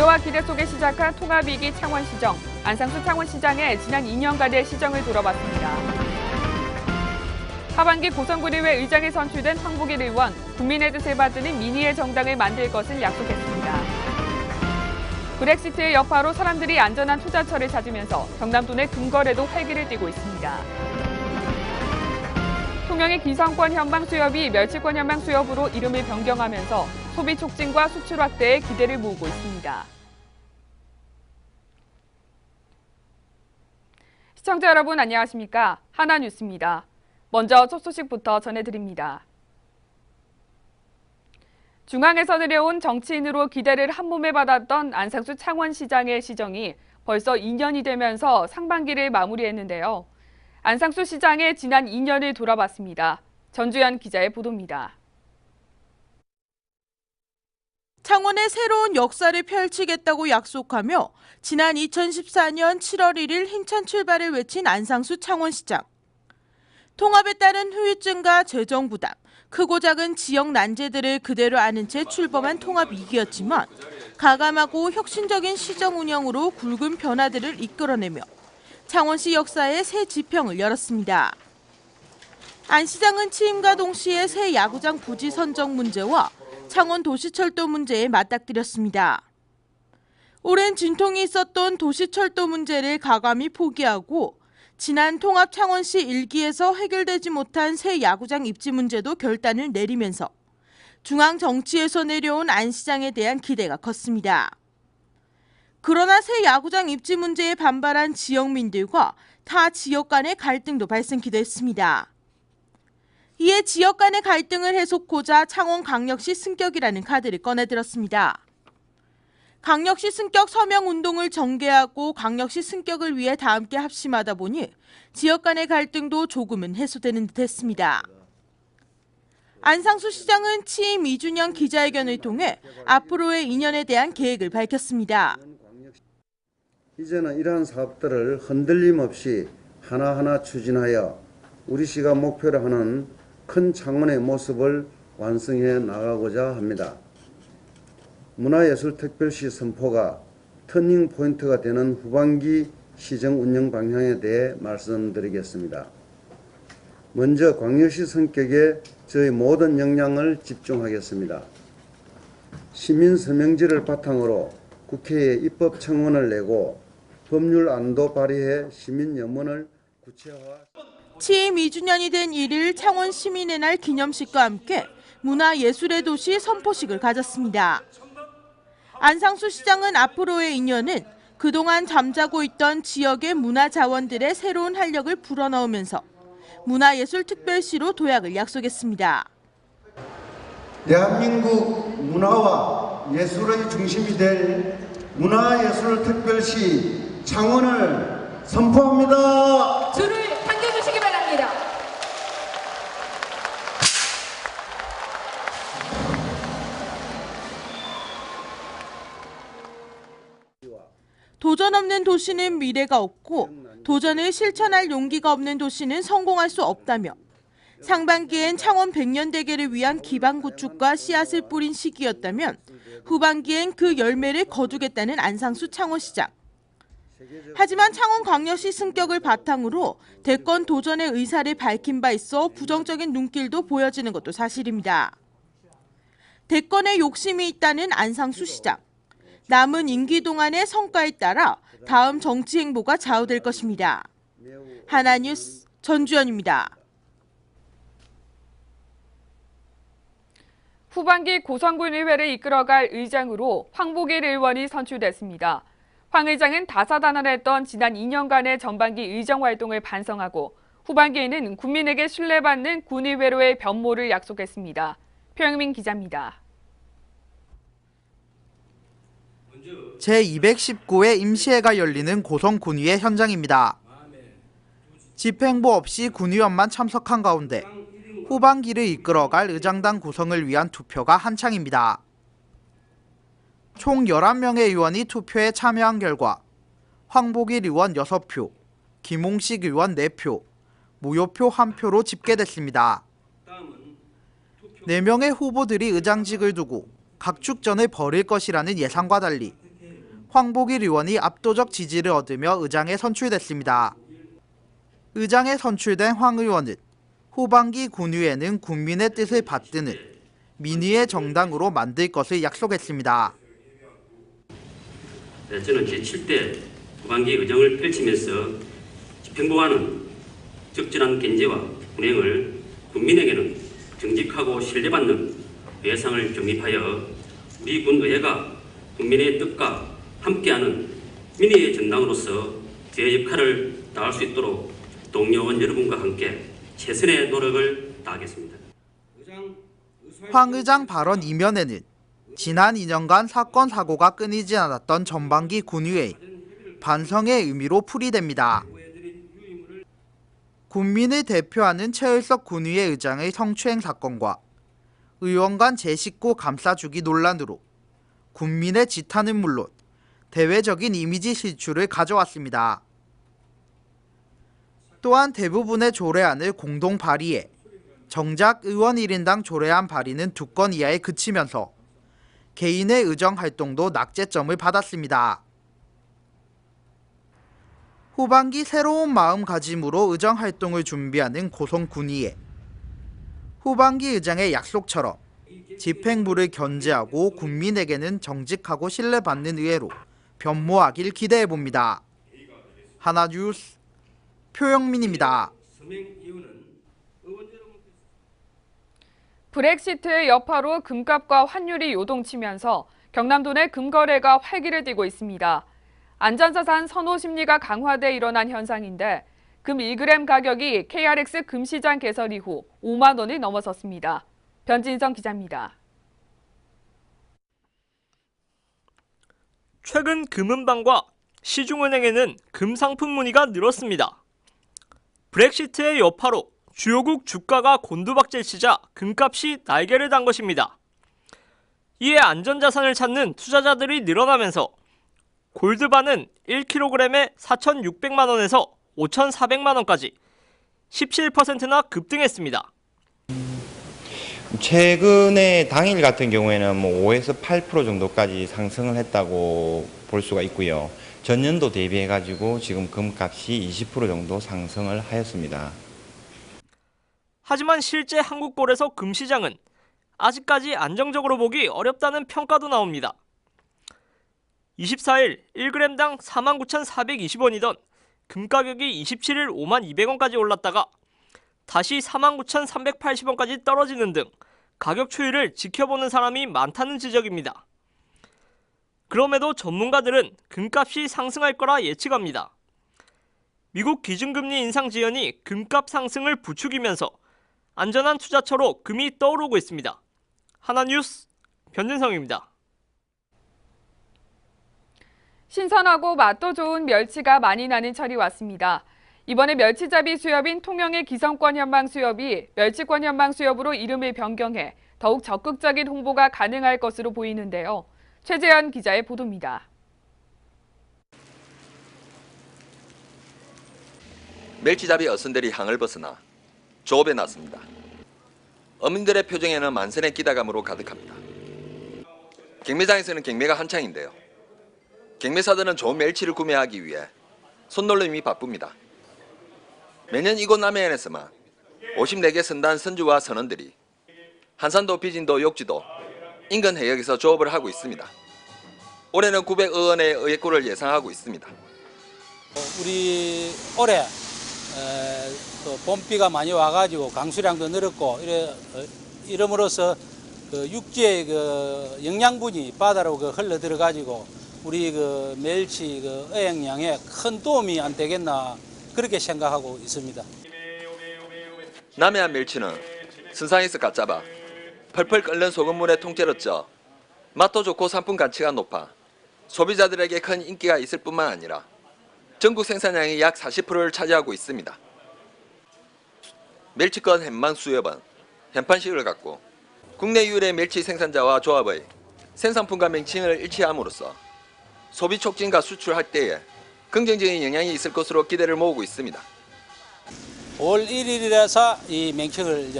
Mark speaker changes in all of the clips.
Speaker 1: 우려와 기대 속에 시작한 통합위기 창원시정. 안상수 창원시장의 지난 2년간의 시정을 돌아봤습니다. 하반기 고성군의회 의장에 선출된 황보길 의원, 국민의 뜻을 받드는 민의의 정당을 만들 것을 약속했습니다. 브렉시트의 여파로 사람들이 안전한 투자처를 찾으면서 경남도 내 금거래도 활기를 띠고 있습니다. 통영의 기성권 현방 수협이 멸치권 현방 수협으로 이름을 변경하면서 소비 촉진과 수출 확대에 기대를 모으고 있습니다. 시청자 여러분 안녕하십니까? 하나뉴스입니다. 먼저 첫 소식부터 전해드립니다. 중앙에서 내려온 정치인으로 기대를 한몸에 받았던 안상수 창원시장의 시정이 벌써 2년이 되면서 상반기를 마무리했는데요. 안상수 시장의 지난 2년을 돌아봤습니다. 전주현 기자의 보도입니다.
Speaker 2: 창원의 새로운 역사를 펼치겠다고 약속하며 지난 2014년 7월 1일 힘찬 출발을 외친 안상수 창원시장. 통합에 따른 후유증과 재정 부담, 크고 작은 지역 난제들을 그대로 아는 채 출범한 통합 위기였지만 가감하고 혁신적인 시정 운영으로 굵은 변화들을 이끌어내며 창원시 역사의 새 지평을 열었습니다. 안 시장은 취임과 동시에 새 야구장 부지 선정 문제와 창원 도시철도 문제에 맞닥뜨렸습니다. 오랜 진통이 있었던 도시철도 문제를 가감히 포기하고 지난 통합 창원시 1기에서 해결되지 못한 새 야구장 입지 문제도 결단을 내리면서 중앙 정치에서 내려온 안 시장에 대한 기대가 컸습니다. 그러나 새 야구장 입지 문제에 반발한 지역민들과 타 지역 간의 갈등도 발생기도 했습니다. 이에 지역 간의 갈등을 해소하고자 창원광역시 승격이라는 카드를 꺼내들었습니다. 광역시 승격 서명 운동을 전개하고 광역시 승격을 위해 다 함께 합심하다 보니 지역 간의 갈등도 조금은 해소되는 듯했습니다. 안상수 시장은 취임 2주년 기자회견을 통해 앞으로의 2년에 대한 계획을 밝혔습니다.
Speaker 3: 이제는 이러한 사업들을 흔들림 없이 하나하나 추진하여 우리 시가 목표로 하는 큰 창원의 모습을 완성해 나가고자 합니다. 문화예술특별시 선포가 터닝 포인트가 되는 후반기 시정 운영 방향에 대해 말씀드리겠습니다. 먼저 광역시 성격에 저희 모든 역량을 집중하겠습니다. 시민 서명지를 바탕으로 국회에 입법 청원을 내고 법률안도 발의해 시민 염원을 구체화.
Speaker 2: 취임 2주년이 된 1일 창원 시민의 날 기념식과 함께 문화예술의 도시 선포식을 가졌습니다. 안상수 시장은 앞으로의 2년은 그동안 잠자고 있던 지역의 문화 자원들의 새로운 활력을 불어넣으면서 문화예술특별시로 도약을 약속했습니다.
Speaker 4: 대한민국 문화와 예술의 중심이 될 문화예술특별시 창원을 선포합니다.
Speaker 5: 줄을 당겨주시기 바랍니다.
Speaker 2: 도전 없는 도시는 미래가 없고 도전을 실천할 용기가 없는 도시는 성공할 수 없다며 상반기엔 창원 100년 대계를 위한 기반 구축과 씨앗을 뿌린 시기였다면 후반기엔 그 열매를 거두겠다는 안상수 창원시장. 하지만 창원광역시 승격을 바탕으로 대권 도전의 의사를 밝힌 바 있어 부정적인 눈길도 보여지는 것도 사실입니다. 대권에 욕심이 있다는 안상수 시장. 남은 임기 동안의 성과에 따라 다음 정치 행보가 좌우될 것입니다. 하나뉴스 전주현입니다.
Speaker 1: 후반기 고성군의회를 이끌어갈 의장으로 황보길 의원이 선출됐습니다. 황 의장은 다사다난했던 지난 2년간의 전반기 의정 활동을 반성하고 후반기에는 국민에게 신뢰받는 군의회로의 변모를 약속했습니다. 표영민 기자입니다.
Speaker 6: 제219회 임시회가 열리는 고성군의회 현장입니다. 집행부 없이 군의원만 참석한 가운데 후반기를 이끌어갈 의장당 구성을 위한 투표가 한창입니다. 총 11명의 의원이 투표에 참여한 결과 황보길 의원 6표, 김홍식 의원 4표, 무효표 1표로 집계됐습니다. 4명의 후보들이 의장직을 두고 각축전을 벌일 것이라는 예상과 달리 황보길 의원이 압도적 지지를 얻으며 의장에 선출됐습니다. 의장에 선출된 황 의원은 후반기 군의회는 국민의 뜻을 받드는 민의의 정당으로 만들 것을 약속했습니다.
Speaker 7: 저는 제7대 후반기 의정을 펼치면서 집행부와는 적절한 견제와 운행을, 국민에게는 정직하고 신뢰받는 외상을 정립하여 우리 군의회가 국민의 뜻과 함께하는 민의의 정당으로서 제 역할을 다할 수 있도록 동료원 여러분과 함께 최선의 노력을 다하겠습니다.
Speaker 6: 황 의장 발언 이면에는 지난 2년간 사건 사고가 끊이지 않았던 전반기 군의회 반성의 의미로 풀이됩니다. 국민을 대표하는 최을석 군의회 의장의 성추행 사건과 의원 간 제19 감싸주기 논란으로 국민의 지탄은 물론 대외적인 이미지 실추를 가져왔습니다. 또한 대부분의 조례안을 공동 발의해 정작 의원 1인당 조례안 발의는 2건 이하에 그치면서 개인의 의정 활동도 낙제점을 받았습니다. 후반기 새로운 마음가짐으로 의정 활동을 준비하는 고성군의회. 후반기 의장의 약속처럼 집행부를 견제하고 국민에게는 정직하고 신뢰받는 의회로 변모하길 기대해봅니다. 하나뉴스 표영민입니다.
Speaker 1: 브렉시트의 여파로 금값과 환율이 요동치면서 경남도 내 금거래가 활기를 띠고 있습니다. 안전자산 선호 심리가 강화돼 일어난 현상인데 금 1g 가격이 KRX 금시장 개설 이후 5만 원을 넘어섰습니다. 변진성 기자입니다.
Speaker 8: 최근 금은방과 시중은행에는 금 상품 문의가 늘었습니다. 브렉시트의 여파로 주요국 주가가 곤두박질치자 금값이 날개를 단 것입니다. 이에 안전자산을 찾는 투자자들이 늘어나면서 골드바는 1kg에 4,600만 원에서 5,400만 원까지 17%나 급등했습니다.
Speaker 9: 최근에 당일 같은 경우에는 5에서 8% 정도까지 상승을 했다고 볼 수가 있고요. 전년도 대비해가지고 지금 금값이 20% 정도 상승을 하였습니다.
Speaker 8: 하지만 실제 한국골에서 금시장은 아직까지 안정적으로 보기 어렵다는 평가도 나옵니다. 24일 1g당 49,420원이던 금 가격이 27일 52,200원까지 올랐다가 다시 49,380원까지 떨어지는 등 가격 추이를 지켜보는 사람이 많다는 지적입니다. 그럼에도 전문가들은 금값이 상승할 거라 예측합니다. 미국 기준금리 인상 지연이 금값 상승을 부추기면서 안전한 투자처로 금이 떠오르고 있습니다. 하나뉴스 변진성입니다.
Speaker 1: 신선하고 맛도 좋은 멸치가 많이 나는 철이 왔습니다. 이번에 멸치잡이 수협인 통영의 기성권 현망 수협이 멸치권 현망 수협으로 이름을 변경해 더욱 적극적인 홍보가 가능할 것으로 보이는데요. 최재현 기자의 보도입니다.
Speaker 10: 멸치잡이 어선들이 항을 벗어나 조업에 나섭니다. 어민들의 표정에는 만선의 기대감으로 가득합니다. 경매장에서는 경매가 한창인데요. 경매사들은 좋은 멸치를 구매하기 위해 손놀림이 바쁩니다. 매년 이곳 남해안에서만 54개 선단 선주와 선원들이 한산도, 비진도, 욕지도, 인근 해역에서 조업을 하고 있습니다. 올해는 900억 원의 의획고를 예상하고 있습니다.
Speaker 11: 우리 올해 또 봄비가 많이 와가지고 강수량도 늘었고 이러므로써 그 육지의 그 영양분이 바다로 흘러 들어가지고 우리 그 멸치 그 어획량에 큰 도움이 안 되겠나 그렇게 생각하고 있습니다.
Speaker 10: 남해안 멸치는 선상에서 갓 잡아 펄펄 끓는 소금물에 통째로 쪄 맛도 좋고 상품 가치가 높아 소비자들에게 큰 인기가 있을 뿐만 아니라 전국 생산량의 약 40%를 차지하고 있습니다. 멸치권 hen망 수협은 현판식을 갖고 국내 유일의 멸치 생산자와 조합의 생산품과 명칭을 일치함으로써 소비 촉진과 수출할 때에 긍정적인 영향이 있을 것으로 기대를 모으고 있습니다.
Speaker 11: 5월 1일이라서 이 명칭을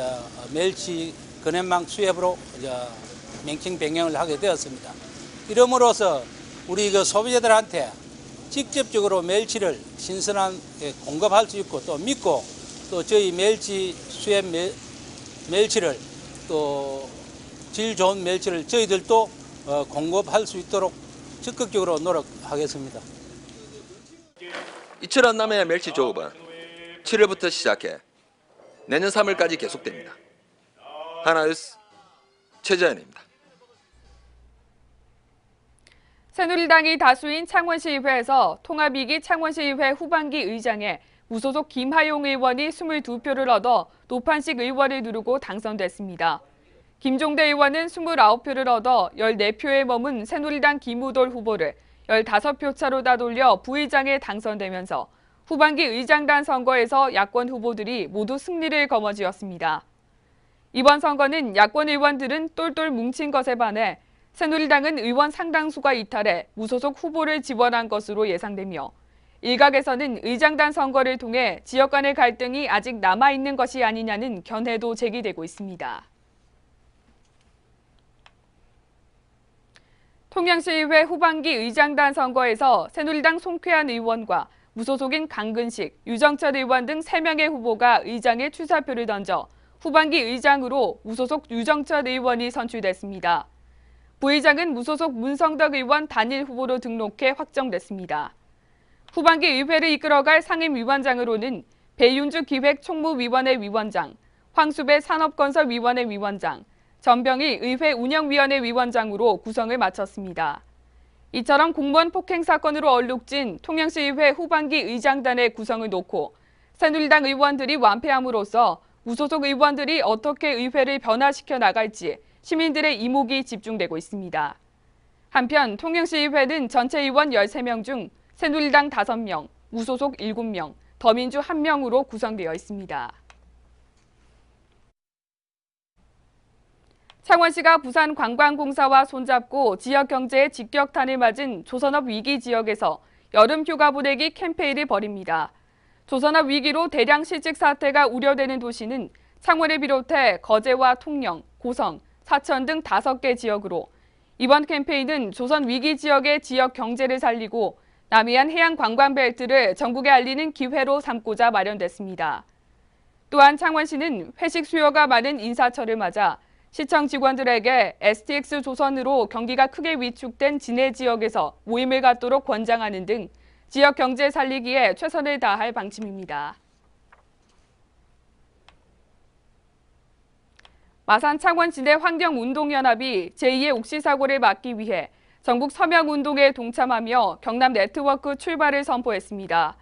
Speaker 11: 멸치 근현망 수협으로 명칭 변경을 하게 되었습니다. 이름으로써 우리 그 소비자들한테 직접적으로 멸치를 신선한 공급할 수 있고 또 믿고 또 저희 멸치 수입 멸치를 또 질 좋은 멸치를 저희들도 공급할 수 있도록 적극적으로 노력하겠습니다.
Speaker 10: 이철원 남해의 멸치 조업은 7월부터 시작해 내년 3월까지 계속됩니다. 하나뉴스 최재현입니다.
Speaker 1: 새누리당이 다수인 창원시의회에서 통합이기 창원시의회 후반기 의장에 무소속 김하용 의원이 22표를 얻어 노판식 의원을 누르고 당선됐습니다. 김종대 의원은 29표를 얻어 14표에 머문 새누리당 김우돌 후보를 15표 차로 따돌려 부의장에 당선되면서 후반기 의장단 선거에서 야권 후보들이 모두 승리를 거머쥐었습니다. 이번 선거는 야권 의원들은 똘똘 뭉친 것에 반해 새누리당은 의원 상당수가 이탈해 무소속 후보를 지원한 것으로 예상되며 일각에서는 의장단 선거를 통해 지역 간의 갈등이 아직 남아있는 것이 아니냐는 견해도 제기되고 있습니다. 통영시의회 후반기 의장단 선거에서 새누리당 송쾌한 의원과 무소속인 강근식, 유정철 의원 등 3명의 후보가 의장에 출사표를 던져 후반기 의장으로 무소속 유정철 의원이 선출됐습니다. 부의장은 무소속 문성덕 의원 단일 후보로 등록해 확정됐습니다. 후반기 의회를 이끌어갈 상임위원장으로는 배윤주 기획총무위원회 위원장, 황수배 산업건설위원회 위원장, 전병희 의회 운영위원회 위원장으로 구성을 마쳤습니다. 이처럼 공무원 폭행 사건으로 얼룩진 통영시의회 후반기 의장단의 구성을 놓고 새누리당 의원들이 완패함으로써 무소속 의원들이 어떻게 의회를 변화시켜 나갈지 시민들의 이목이 집중되고 있습니다. 한편 통영시의회는 전체 의원 13명 중 새누리당 5명, 무소속 7명, 더민주 1명으로 구성되어 있습니다. 창원시가 부산관광공사와 손잡고 지역 경제에 직격탄을 맞은 조선업 위기 지역에서 여름 휴가 보내기 캠페인을 벌입니다. 조선업 위기로 대량 실직 사태가 우려되는 도시는 창원을 비롯해 거제와 통영, 고성, 사천 등 5개 지역으로 이번 캠페인은 조선 위기 지역의 지역 경제를 살리고 남해안 해양 관광 벨트를 전국에 알리는 기회로 삼고자 마련됐습니다. 또한 창원시는 회식 수요가 많은 인사철을 맞아 시청 직원들에게 STX 조선으로 경기가 크게 위축된 진해 지역에서 모임을 갖도록 권장하는 등 지역 경제 살리기에 최선을 다할 방침입니다. 마산 창원 진해 환경운동연합이 제2의 옥시 사고를 막기 위해 전국 서명운동에 동참하며 경남 네트워크 출발을 선포했습니다.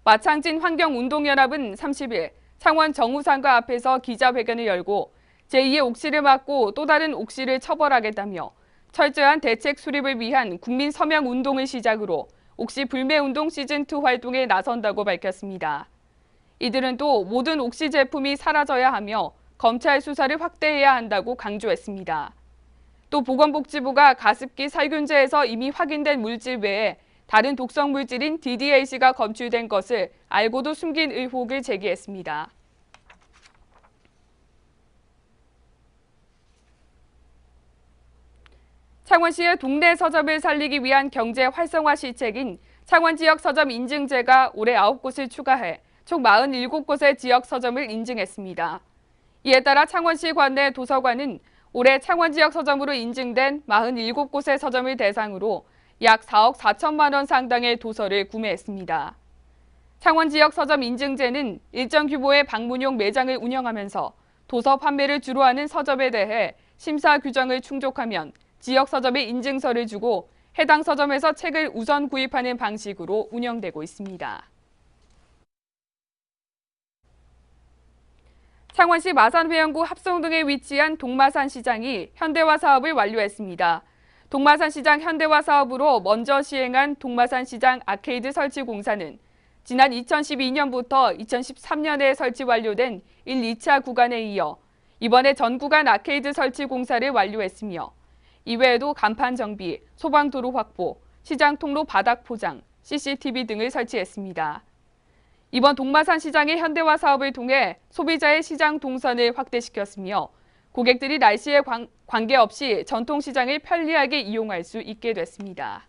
Speaker 1: 마창진 환경운동연합은 30일 창원 정우상가 앞에서 기자회견을 열고 제2의 옥시를 막고 또 다른 옥시를 처벌하겠다며 철저한 대책 수립을 위한 국민 서명 운동을 시작으로 옥시 불매운동 시즌2 활동에 나선다고 밝혔습니다. 이들은 또 모든 옥시 제품이 사라져야 하며 검찰 수사를 확대해야 한다고 강조했습니다. 또 보건복지부가 가습기 살균제에서 이미 확인된 물질 외에 다른 독성 물질인 DDAC가 검출된 것을 알고도 숨긴 의혹을 제기했습니다. 창원시의 동네 서점을 살리기 위한 경제 활성화 시책인 창원지역 서점 인증제가 올해 9곳을 추가해 총 47곳의 지역 서점을 인증했습니다. 이에 따라 창원시 관내 도서관은 올해 창원지역 서점으로 인증된 47곳의 서점을 대상으로 약 4억 4천만 원 상당의 도서를 구매했습니다. 창원지역 서점 인증제는 일정 규모의 방문용 매장을 운영하면서 도서 판매를 주로 하는 서점에 대해 심사 규정을 충족하면 지역 서점에 인증서를 주고 해당 서점에서 책을 우선 구입하는 방식으로 운영되고 있습니다. 창원시 마산회원구 합성동에 위치한 동마산 시장이 현대화 사업을 완료했습니다. 동마산 시장 현대화 사업으로 먼저 시행한 동마산 시장 아케이드 설치 공사는 지난 2012년부터 2013년에 설치 완료된 1, 2차 구간에 이어 이번에 전 구간 아케이드 설치 공사를 완료했으며 이외에도 간판 정비, 소방도로 확보, 시장 통로 바닥 포장, CCTV 등을 설치했습니다. 이번 동마산 시장의 현대화 사업을 통해 소비자의 시장 동선을 확대시켰으며 고객들이 날씨에 관계없이 전통시장을 편리하게 이용할 수 있게 됐습니다.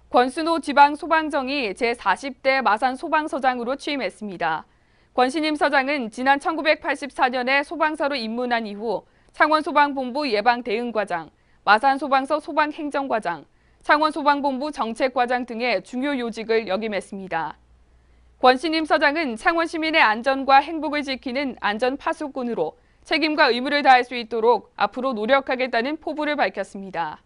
Speaker 1: 권순호 지방소방정이 제40대 마산 소방서장으로 취임했습니다. 권신임 서장은 지난 1984년에 소방서로 입문한 이후 창원소방본부 예방대응과장, 마산소방서 소방행정과장, 창원소방본부 정책과장 등의 중요 요직을 역임했습니다. 권신임 서장은 창원 시민의 안전과 행복을 지키는 안전파수꾼으로 책임과 의무를 다할 수 있도록 앞으로 노력하겠다는 포부를 밝혔습니다.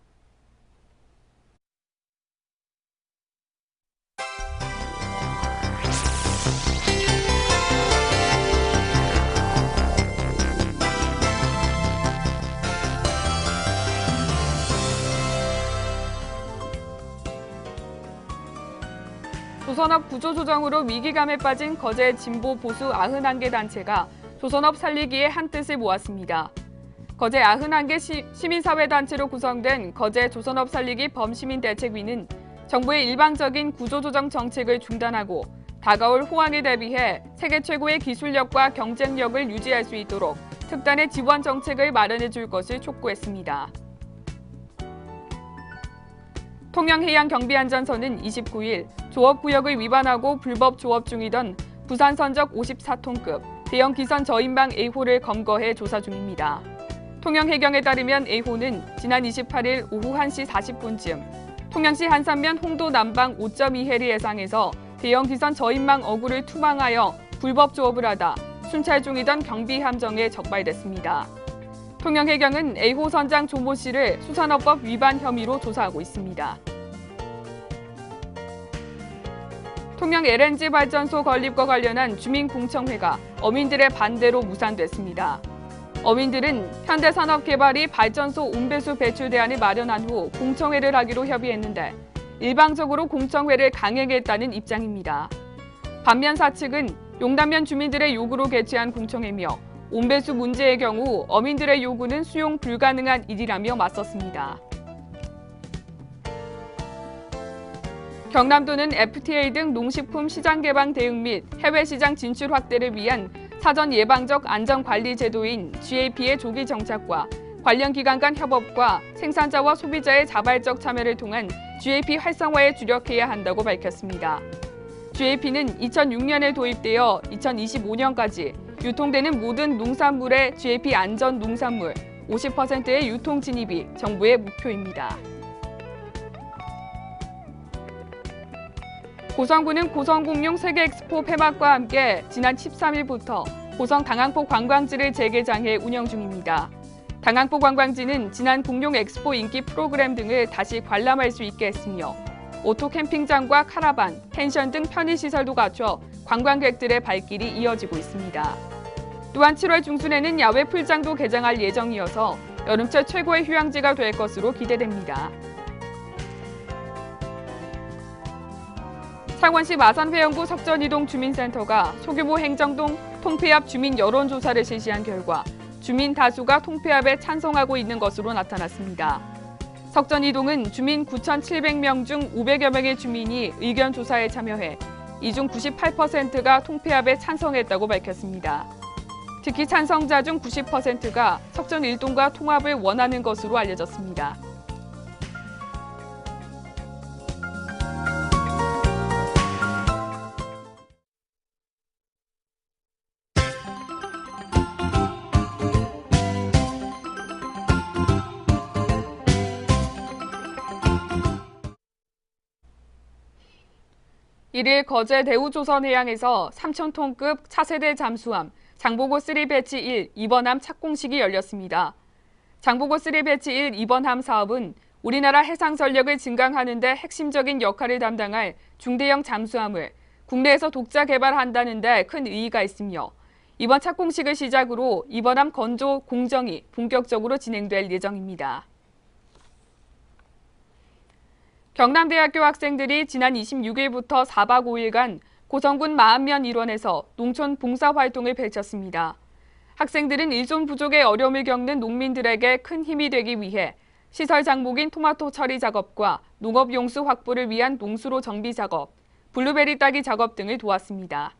Speaker 1: 조선업 구조조정으로 위기감에 빠진 거제 진보 보수 91개 단체가 조선업 살리기에 한뜻을 모았습니다. 거제 91개 시민사회단체로 구성된 거제 조선업 살리기 범시민대책위는 정부의 일방적인 구조조정 정책을 중단하고 다가올 호황에 대비해 세계 최고의 기술력과 경쟁력을 유지할 수 있도록 특단의 지원 정책을 마련해 줄 것을 촉구했습니다. 통영해양경비안전서는 29일 조업구역을 위반하고 불법 조업 중이던 부산 선적 54톤급 대형 기선 저인방 A호를 검거해 조사 중입니다. 통영해경에 따르면 A호는 지난 28일 오후 1시 40분쯤 통영시 한산면 홍도 남방 5.2해리 해상에서 대형 기선 저인방 어구를 투망하여 불법 조업을 하다 순찰 중이던 경비함정에 적발됐습니다. 통영해경은 A호 선장 조모 씨를 수산업법 위반 혐의로 조사하고 있습니다. 통영 LNG 발전소 건립과 관련한 주민공청회가 어민들의 반대로 무산됐습니다. 어민들은 현대산업개발이 발전소 온배수 배출 대안을 마련한 후 공청회를 하기로 협의했는데 일방적으로 공청회를 강행했다는 입장입니다. 반면 사측은 용담면 주민들의 요구로 개최한 공청회며 온배수 문제의 경우 어민들의 요구는 수용 불가능한 일이라며 맞섰습니다. 경남도는 FTA 등 농식품 시장 개방 대응 및 해외 시장 진출 확대를 위한 사전 예방적 안전관리 제도인 GAP의 조기 정착과 관련 기관 간 협업과 생산자와 소비자의 자발적 참여를 통한 GAP 활성화에 주력해야 한다고 밝혔습니다. GAP는 2006년에 도입되어 2025년까지 유통되는 모든 농산물의 GAP 안전 농산물 50%의 유통 진입이 정부의 목표입니다. 고성군은 고성공룡 세계엑스포 폐막과 함께 지난 13일부터 고성 당항포 관광지를 재개장해 운영 중입니다. 당항포 관광지는 지난 공룡 엑스포 인기 프로그램 등을 다시 관람할 수 있게 했으며 오토 캠핑장과 카라반, 펜션 등 편의시설도 갖춰 관광객들의 발길이 이어지고 있습니다. 또한 7월 중순에는 야외 풀장도 개장할 예정이어서 여름철 최고의 휴양지가 될 것으로 기대됩니다. 창원시 마산회원구 석전이동 주민센터가 소규모 행정동 통폐합 주민 여론조사를 실시한 결과 주민 다수가 통폐합에 찬성하고 있는 것으로 나타났습니다. 석전이동은 주민 9,700명 중 500여 명의 주민이 의견 조사에 참여해 이 중 98%가 통폐합에 찬성했다고 밝혔습니다. 특히 찬성자 중 90%가 석전 1동과 통합을 원하는 것으로 알려졌습니다. 이일 거제 대우조선해양에서 3,000톤급 차세대 잠수함 장보고 3 배치 1 2번함 착공식이 열렸습니다. 장보고 3 배치 1 2번함 사업은 우리나라 해상 전력을 증강하는 데 핵심적인 역할을 담당할 중대형 잠수함을 국내에서 독자 개발한다는 데 큰 의의가 있으며 이번 착공식을 시작으로 2번함 건조 공정이 본격적으로 진행될 예정입니다. 경남대학교 학생들이 지난 26일부터 4박 5일간 고성군 마안면 일원에서 농촌 봉사활동을 펼쳤습니다. 학생들은 일손 부족의 어려움을 겪는 농민들에게 큰 힘이 되기 위해 시설 장목인 토마토 처리 작업과 농업용수 확보를 위한 농수로 정비 작업, 블루베리 따기 작업 등을 도왔습니다.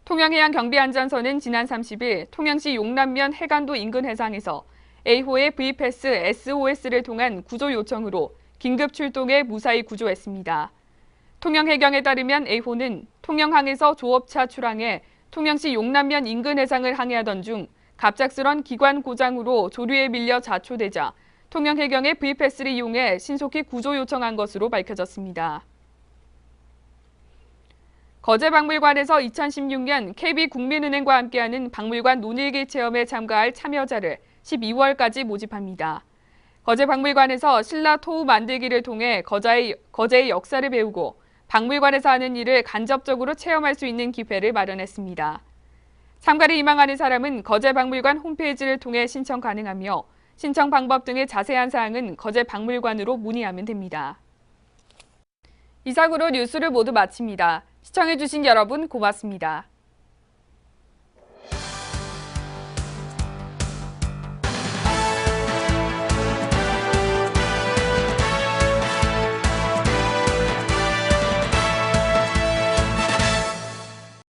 Speaker 1: 통영해양경비안전서는 지난 30일 통영시 용남면 해관도 인근 해상에서 A호의 V패스 SOS를 통한 구조 요청으로 긴급 출동해 무사히 구조했습니다. 통영해경에 따르면 A호는 통영항에서 조업차 출항해 통영시 용남면 인근 해상을 항해하던 중 갑작스런 기관 고장으로 조류에 밀려 자초되자 통영해경의 V패스를 이용해 신속히 구조 요청한 것으로 밝혀졌습니다. 거제박물관에서 2016년 KB국민은행과 함께하는 박물관 논일기 체험에 참가할 참여자를 12월까지 모집합니다. 거제박물관에서 신라 토우 만들기를 통해 거제의 역사를 배우고 박물관에서 하는 일을 간접적으로 체험할 수 있는 기회를 마련했습니다. 참가를 희망하는 사람은 거제박물관 홈페이지를 통해 신청 가능하며 신청 방법 등의 자세한 사항은 거제박물관으로 문의하면 됩니다. 이상으로 뉴스를 모두 마칩니다. 시청해주신 여러분 고맙습니다.